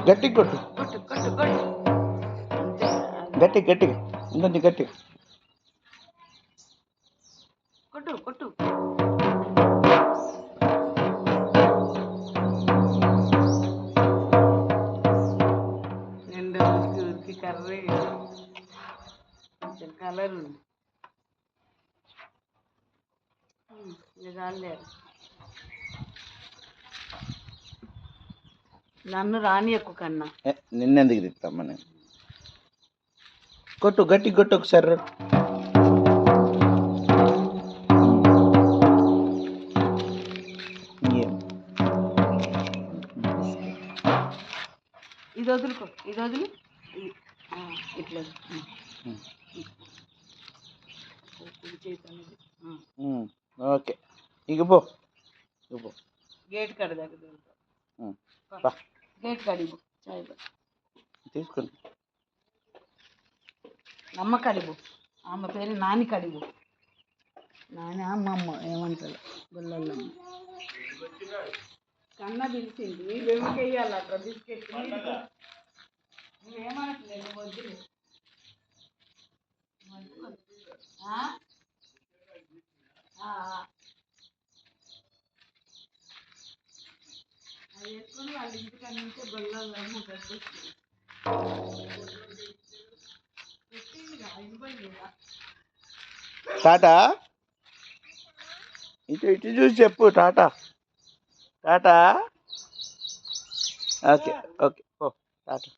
గట్టి కొట్టు గట్టి గట్టిగా ఇంకొంచెం గట్టిగా కొట్టు కొట్టు. రెండో ఉరికి కర్రీ కొంచెం కలర్ ఉంది. ఇక చాలే. నన్ను రాని ఎక్కువ కన్నా నిన్నెందుకు తిప్పుతామ్మా నేను. కొట్టు గట్టి కొట్టు ఒకసారి. ఇది వదులుకో, ఇది వదిలి ఇట్లా ఓకే ఇక పో గేట్ కాడ దగ్గర గేట్ కాడిపో చాయ్ తీసుకోండి. అమ్మ కడిపో, ఆమె పేరు నాని కడిపో. నాని అమ్మమ్మ ఏమంటారు గుళ్ళల్లో కన్నా పిలిచింది. వెమ్మకెయ్యాలి అట్లా బిస్కెట్. నువ్వేమనట్లేదు వద్దులే. అది వేసుకొని వాళ్ళ ఇంటికాడ నుంచే గొల్లల్లో పెట్టేస్తుంది. టాటా ఇటు ఇటు చూసి చెప్పు టాటా. టాటా. ఓకే ఓకే ఓ టాటా.